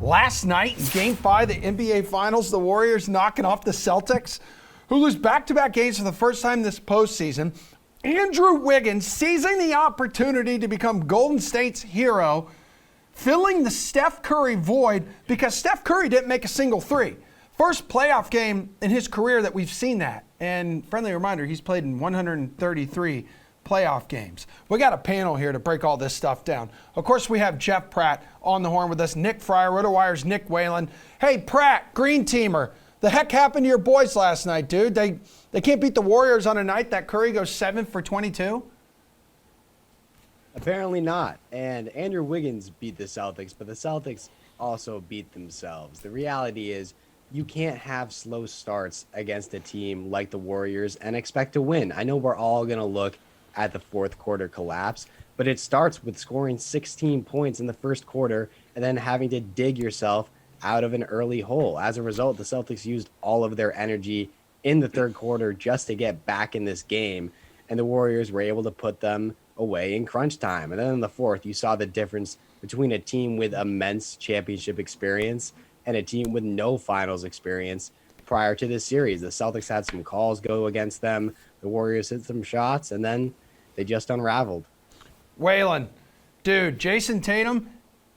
Last night, in Game 5 of the NBA Finals, the Warriors knocking off the Celtics, who lose back-to-back games for the first time this postseason. Andrew Wiggins seizing the opportunity to become Golden State's hero, filling the Steph Curry void because Steph Curry didn't make a single three. First playoff game in his career that we've seen that. And friendly reminder, he's played in 133 playoff games. We got a panel here to break all this stuff down. Of course, we have Jeff Pratt on the horn with us, Nick Friar, RotoWire's Nick Whalen. Hey, Pratt, green teamer, the heck happened to your boys last night, dude? They can't beat the Warriors on a night that Curry goes 7 for 22? Apparently not. And Andrew Wiggins beat the Celtics, but the Celtics also beat themselves. The reality is you can't have slow starts against a team like the Warriors and expect to win. I know we're all going to look at the fourth quarter collapse, but it starts with scoring 16 points in the first quarter and then having to dig yourself out of an early hole. As a result, the Celtics used all of their energy in the third quarter just to get back in this game, and the Warriors were able to put them away in crunch time. And then in the fourth, you saw the difference between a team with immense championship experience and a team with no finals experience prior to this series. The Celtics had some calls go against them. The Warriors hit some shots, and then they just unraveled. Whalen, dude, Jayson Tatum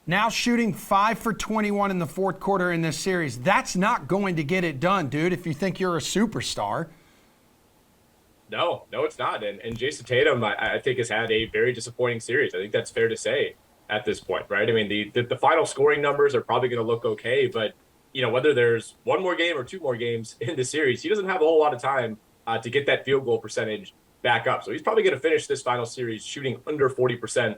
now shooting 5 for 21 in the fourth quarter in this series. That's not going to get it done, dude, if you think you're a superstar. No, it's not. And Jayson Tatum, I think, has had a very disappointing series. I think that's fair to say at this point, right? I mean, the final scoring numbers are probably going to look okay, but whether there's one more game or two more games in the series, he doesn't have a whole lot of time to get that field goal percentage back up. So he's probably going to finish this final series shooting under 40%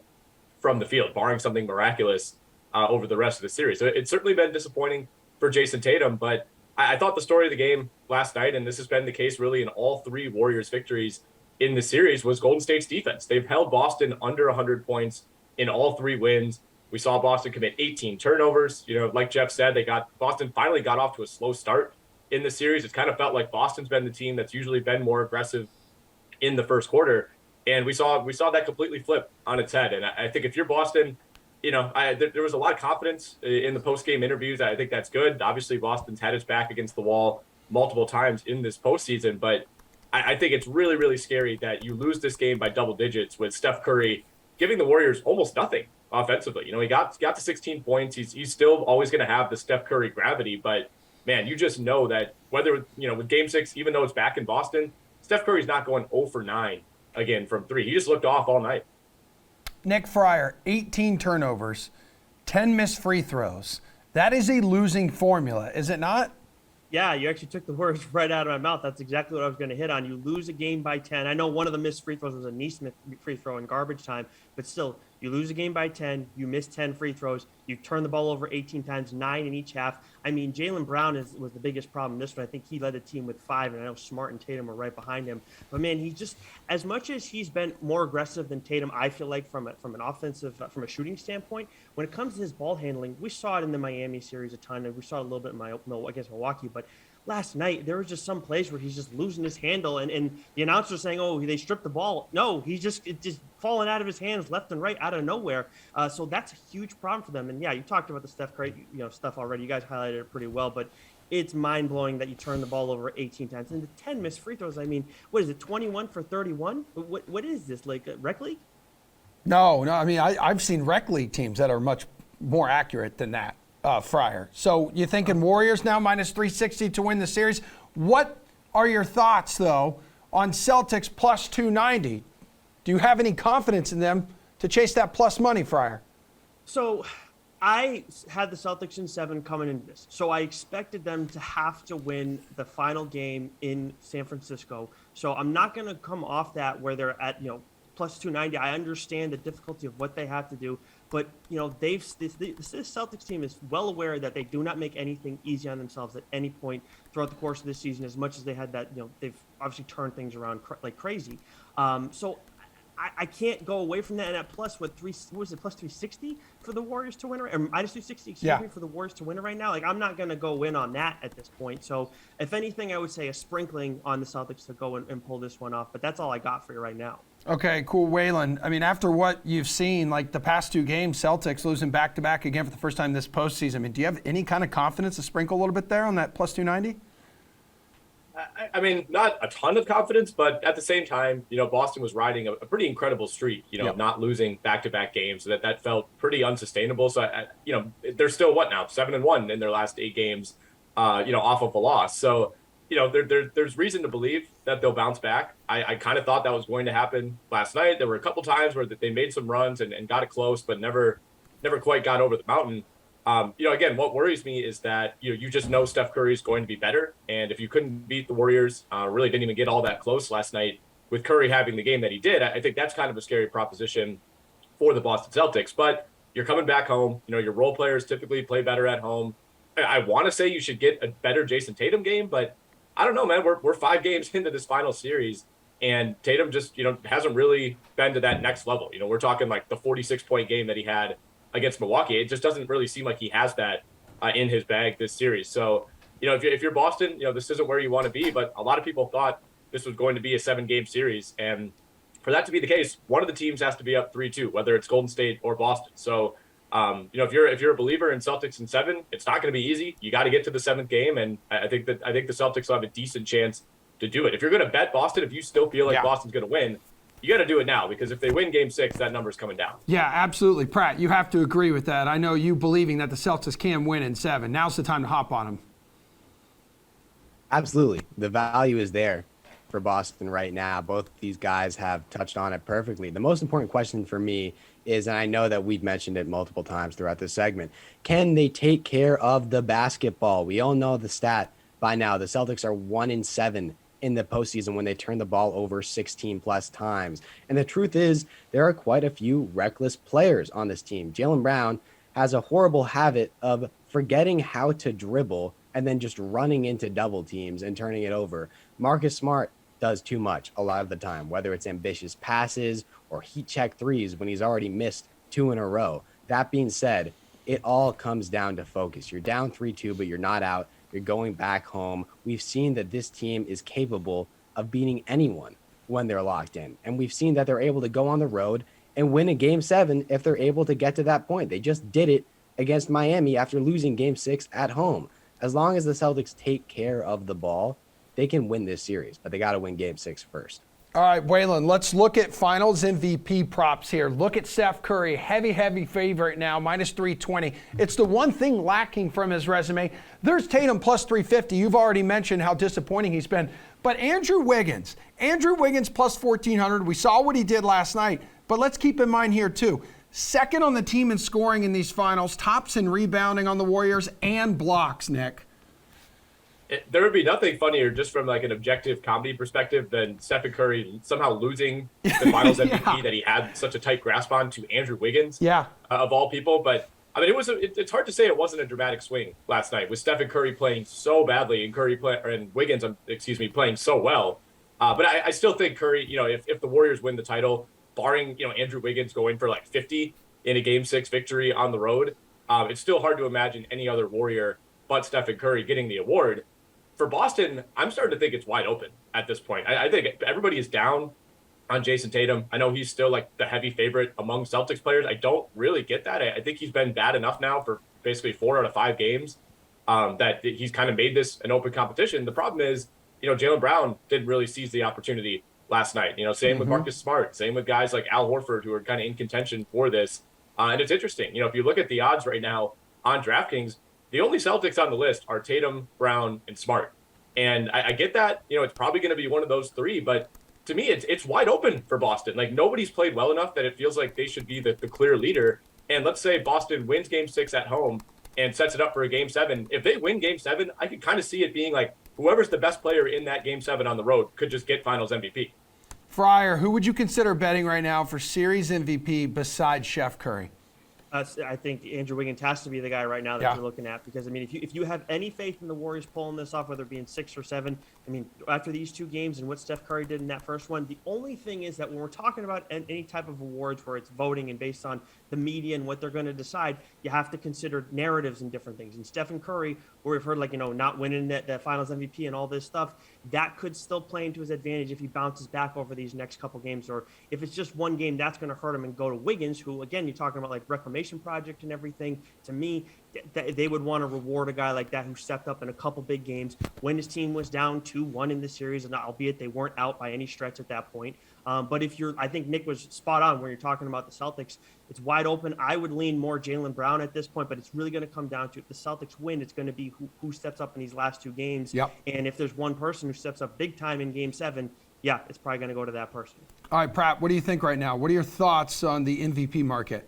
from the field, barring something miraculous over the rest of the series. So it's certainly been disappointing for Jayson Tatum, but I thought the story of the game last night, and this has been the case really in all three Warriors victories in the series, was Golden State's defense. They've held Boston under 100 points in all three wins. We saw Boston commit 18 turnovers. Like Jeff said, Boston finally got off to a slow start in the series. It's kind of felt like Boston's been the team that's usually been more aggressive in the first quarter, and we saw that completely flip on its head. And I think if you're Boston, there was a lot of confidence in the post-game interviews. I think that's good. Obviously, Boston's had its back against the wall multiple times in this postseason, but I think it's really, really scary that you lose this game by double digits with Steph Curry giving the Warriors almost nothing offensively. He got to 16 points. He's still always going to have the Steph Curry gravity, but man, you just know that whether, with Game 6, even though it's back in Boston, Steph Curry's not going 0 for 9 again from 3. He just looked off all night. Nick Friar, 18 turnovers, 10 missed free throws. That is a losing formula, is it not? Yeah, you actually took the words right out of my mouth. That's exactly what I was going to hit on. You lose a game by 10. I know one of the missed free throws was a Neesmith free throw in garbage time, but still, you lose a game by 10. You miss 10 free throws. You turn the ball over 18 times, 9 in each half. I mean, Jaylen Brown was the biggest problem in this one. I think he led the team with 5, and I know Smart and Tatum were right behind him. But man, he just, as much as he's been more aggressive than Tatum, I feel like from an offensive, from a shooting standpoint, when it comes to his ball handling, we saw it in the Miami series a ton, and we saw it a little bit against Milwaukee, but last night, there was just some plays where he's just losing his handle, and the announcer saying, "Oh, they stripped the ball." No, it's just falling out of his hands left and right out of nowhere. So that's a huge problem for them. And yeah, you talked about the Steph Curry, stuff already. You guys highlighted it pretty well, but it's mind blowing that you turn the ball over 18 times and the 10 missed free throws. I mean, what is it? 21 for 31? What is this, like rec league? No. I mean, I've seen rec league teams that are much more accurate than that. Friar. So you thinking Warriors now minus 360 to win the series? What are your thoughts, though, on Celtics plus 290? Do you have any confidence in them to chase that plus money, Friar? So I had the Celtics in 7 coming into this. So I expected them to have to win the final game in San Francisco. So I'm not going to come off that where they're at, plus 290. I understand the difficulty of what they have to do. But, this Celtics team is well aware that they do not make anything easy on themselves at any point throughout the course of this season, as much as they had that, they've obviously turned things around like crazy. So I can't go away from that. And at plus, plus 360 for the Warriors to win, or minus 360, excuse me, for the Warriors to win it right now? Like, I'm not going to go in on that at this point. So if anything, I would say a sprinkling on the Celtics to go and pull this one off. But that's all I got for you right now. Okay, cool, Whalen. I mean, after what you've seen, like the past 2 games, Celtics losing back-to-back again for the first time this postseason. I mean, do you have any kind of confidence to sprinkle a little bit there on that plus 290? I mean, not a ton of confidence, but at the same time, Boston was riding a pretty incredible streak, Yep. not losing back-to-back games. So that felt pretty unsustainable. So, they're still what now? 7-1 in their last 8 games, off of a loss. So, there's reason to believe that they'll bounce back. I kind of thought that was going to happen last night. There were a couple times where they made some runs and got it close, but never quite got over the mountain. Again, what worries me is that you just know Steph Curry is going to be better, and if you couldn't beat the Warriors, really didn't even get all that close last night with Curry having the game that he did. I think that's kind of a scary proposition for the Boston Celtics. But you're coming back home. Your role players typically play better at home. I want to say you should get a better Jayson Tatum game, but I don't know, man. We're 5 games into this final series, and Tatum just hasn't really been to that next level. We're talking like the 46-point game that he had against Milwaukee. It just doesn't really seem like he has that in his bag this series. So, if you're Boston, this isn't where you want to be, but a lot of people thought this was going to be a 7-game series. And for that to be the case, one of the teams has to be up 3-2, whether it's Golden State or Boston. So, if you're a believer in Celtics in 7, it's not going to be easy. You got to get to the 7th game. And I think the Celtics will have a decent chance to do it. If you're going to bet Boston, if you still feel like Boston's going to win, you got to do it now, because if they win Game 6, that number's coming down. Yeah, absolutely. Pratt, you have to agree with that. I know you believing that the Celtics can win in 7. Now's the time to hop on them. Absolutely. The value is there for Boston right now. Both of these guys have touched on it perfectly. The most important question for me is, and I know that we've mentioned it multiple times throughout this segment, can they take care of the basketball? We all know the stat by now. The Celtics are 1-7 in the postseason when they turn the ball over 16 plus times. And the truth is, there are quite a few reckless players on this team. Jaylen Brown has a horrible habit of forgetting how to dribble and then just running into double teams and turning it over. Marcus Smart does too much a lot of the time, whether it's ambitious passes or heat check threes when he's already missed 2 in a row. That being said, it all comes down to focus. You're down 3-2, but you're not out. You're going back home. We've seen that this team is capable of beating anyone when they're locked in. And we've seen that they're able to go on the road and win a Game 7 if they're able to get to that point. They just did it against Miami after losing Game 6 at home. As long as the Celtics take care of the ball, they can win this series, but they got to win Game 6 first. All right, Whalen, let's look at finals MVP props here. Look at Steph Curry, heavy favorite now, minus 320. It's the one thing lacking from his resume. There's Tatum plus 350. You've already mentioned how disappointing he's been. But Andrew Wiggins plus 1,400. We saw what he did last night. But let's keep in mind here, too. Second on the team in scoring in these finals, tops in rebounding on the Warriors and blocks, Nick. There would be nothing funnier just from like an objective comedy perspective than Stephen Curry somehow losing the finals MVP that he had such a tight grasp on to Andrew Wiggins, of all people. But I mean, it's hard to say it wasn't a dramatic swing last night with Stephen Curry playing so badly and Wiggins, playing so well. But I still think Curry, if the Warriors win the title, barring Andrew Wiggins going for like 50 in a Game 6 victory on the road, it's still hard to imagine any other Warrior but Stephen Curry getting the award. For Boston, I'm starting to think it's wide open at this point. I think everybody is down on Jayson Tatum. I know he's still like the heavy favorite among Celtics players. I don't really get that. I think he's been bad enough now for basically 4 out of 5 games that he's kind of made this an open competition. The problem is, Jaylen Brown didn't really seize the opportunity last night. Same with Marcus Smart, same with guys like Al Horford who are kind of in contention for this. And it's interesting. If you look at the odds right now on DraftKings, the only Celtics on the list are Tatum, Brown, and Smart. And I get that, it's probably going to be one of those 3, but to me, it's wide open for Boston. Like, nobody's played well enough that it feels like they should be the clear leader. And let's say Boston wins Game 6 at home and sets it up for a Game 7. If they win Game 7, I could kind of see it being like whoever's the best player in that Game 7 on the road could just get Finals MVP. Friar, who would you consider betting right now for Series MVP besides Chef Curry? I think Andrew Wiggins has to be the guy right now that Yeah. you're looking at, because I mean, if you have any faith in the Warriors pulling this off, whether it be in 6 or 7, I mean, after these 2 games and what Steph Curry did in that first one, the only thing is that when we're talking about any type of awards where it's voting and based on the media and what they're going to decide, you have to consider narratives and different things. And Stephen Curry, where we've heard like, not winning the Finals MVP and all this stuff, that could still play into his advantage if he bounces back over these next couple games, or if it's just one game, that's going to hurt him and go to Wiggins, who, again, you're talking about like reclamation project and everything. To me, they would want to reward a guy like that who stepped up in a couple big games when his team was down 2-1 in the series, and albeit they weren't out by any stretch at that point. But I think Nick was spot on when you're talking about the Celtics. It's wide open. I would lean more Jaylen Brown at this point, but it's really going to come down to, if the Celtics win, it's going to be who steps up in these last 2 games. Yep. And if there's one person who steps up big time in Game 7, yeah, it's probably going to go to that person. All right, Pratt, what do you think right now? What are your thoughts on the MVP market?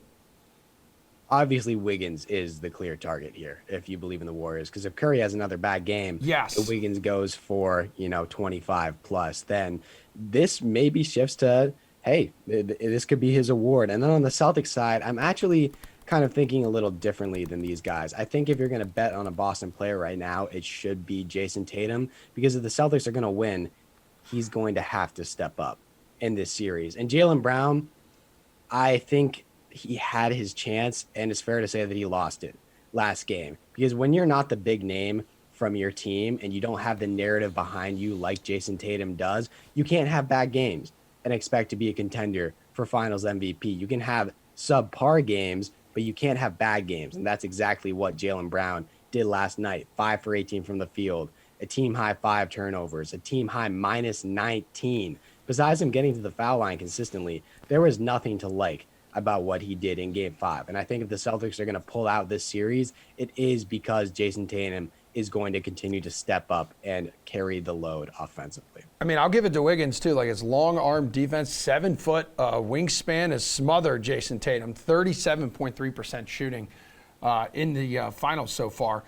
Obviously, Wiggins is the clear target here, if you believe in the Warriors. Because if Curry has another bad game, yes, if Wiggins goes for 25 plus, then this maybe shifts to, hey, this could be his award. And then on the Celtics side, I'm actually kind of thinking a little differently than these guys. I think if you're going to bet on a Boston player right now, it should be Jayson Tatum, because if the Celtics are going to win, he's going to have to step up in this series. And Jaylen Brown, I think he had his chance, and it's fair to say that he lost it last game, because when you're not the big name from your team and you don't have the narrative behind you like Jayson Tatum does, you can't have bad games and expect to be a contender for Finals MVP. You can have subpar games, but you can't have bad games, and that's exactly what Jaylen Brown did last night. 5 for 18 from the field, a team high 5 turnovers, a team high minus 19. Besides him getting to the foul line consistently, there was nothing to like about what he did in Game 5. And I think if the Celtics are going to pull out this series, it is because Jayson Tatum is going to continue to step up and carry the load offensively. I mean, I'll give it to Wiggins, too. Like, his long-arm defense, 7-foot wingspan has smothered Jayson Tatum, 37.3% shooting in the finals so far.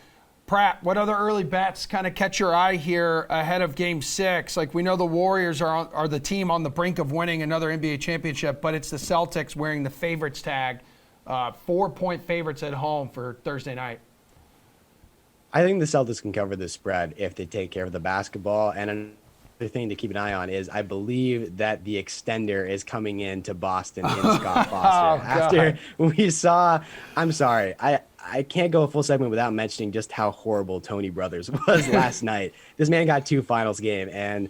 Pratt, what other early bets kind of catch your eye here ahead of Game 6? Like, we know the Warriors are the team on the brink of winning another NBA championship, but it's the Celtics wearing the favorites tag, 4-point favorites at home for Thursday night. I think the Celtics can cover this spread if they take care of the basketball. And another thing to keep an eye on is I believe that the extender is coming into Boston in Scott Foster. After we saw, I'm sorry, I can't go a full segment without mentioning just how horrible Tony Brothers was last night. This man got 2 finals game, and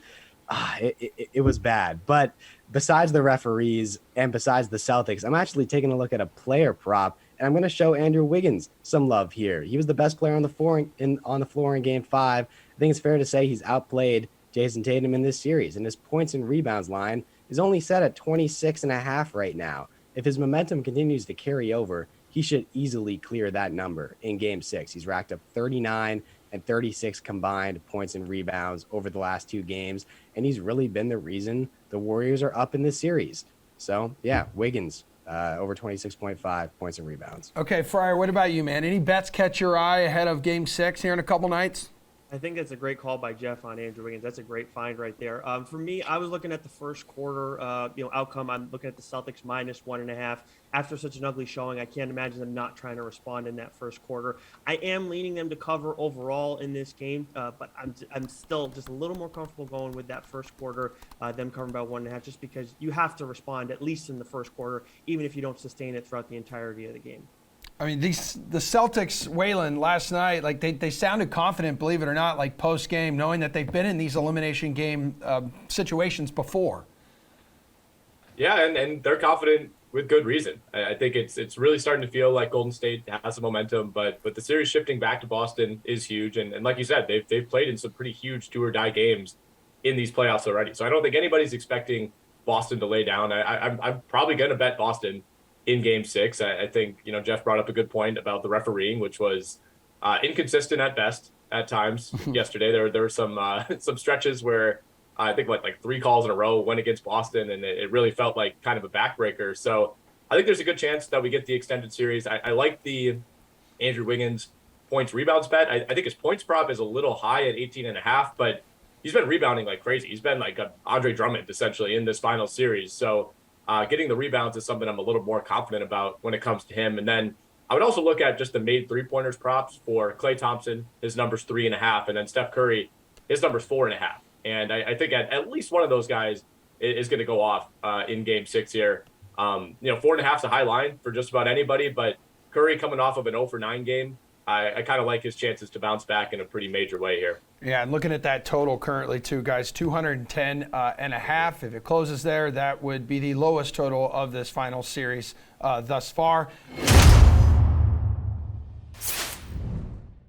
it was bad. But besides the referees and besides the Celtics, I'm actually taking a look at a player prop, and I'm going to show Andrew Wiggins some love here. He was the best player on the floor in Game 5. I think it's fair to say he's outplayed Jayson Tatum in this series, and his points and rebounds line is only set at 26.5 right now. If his momentum continues to carry over, he should easily clear that number in Game 6. He's racked up 39 and 36 combined points and rebounds over the last 2 games, and he's really been the reason the Warriors are up in this series. So, yeah, Wiggins, over 26.5 points and rebounds. Okay, Friar, what about you, man? Any bets catch your eye ahead of Game 6 here in a couple nights? I think that's a great call by Jeff on Andrew Wiggins. That's a great find right there. For me, I was looking at the first quarter, outcome. I'm looking at the Celtics minus 1.5. After such an ugly showing, I can't imagine them not trying to respond in that first quarter. I am leaning them to cover overall in this game, but I'm still just a little more comfortable going with that first quarter, them covering about 1.5, just because you have to respond at least in the first quarter, even if you don't sustain it throughout the entirety of the game. I mean, the Celtics, Whalen, last night, like they sounded confident, believe it or not, like post-game, knowing that they've been in these elimination game situations before. Yeah, and they're confident with good reason. I think it's really starting to feel like Golden State has some momentum, but the series shifting back to Boston is huge. And like you said, they've played in some pretty huge do-or-die games in these playoffs already. So I don't think anybody's expecting Boston to lay down. I'm probably going to bet Boston in Game 6. I think, Jeff brought up a good point about the refereeing, which was inconsistent at best at times. Yesterday, there were some stretches where I think like 3 calls in a row went against Boston, and it really felt like kind of a backbreaker. So I think there's a good chance that we get the extended series. I like the Andrew Wiggins points rebounds bet. I think his points prop is a little high at 18.5, but he's been rebounding like crazy. He's been like a Andre Drummond essentially in this final series. So Getting the rebounds is something I'm a little more confident about when it comes to him. And then I would also look at just the made three-pointers props for Klay Thompson. His number's 3.5, and then Steph Curry, his number's 4.5. And I think at least one of those guys is going to go off in Game 6 here. 4.5 is a high line for just about anybody, but Curry coming off of an 0 for 9 game, I kind of like his chances to bounce back in a pretty major way here. Yeah, and looking at that total currently too, guys, 210.5. If it closes there, that would be the lowest total of this final series thus far.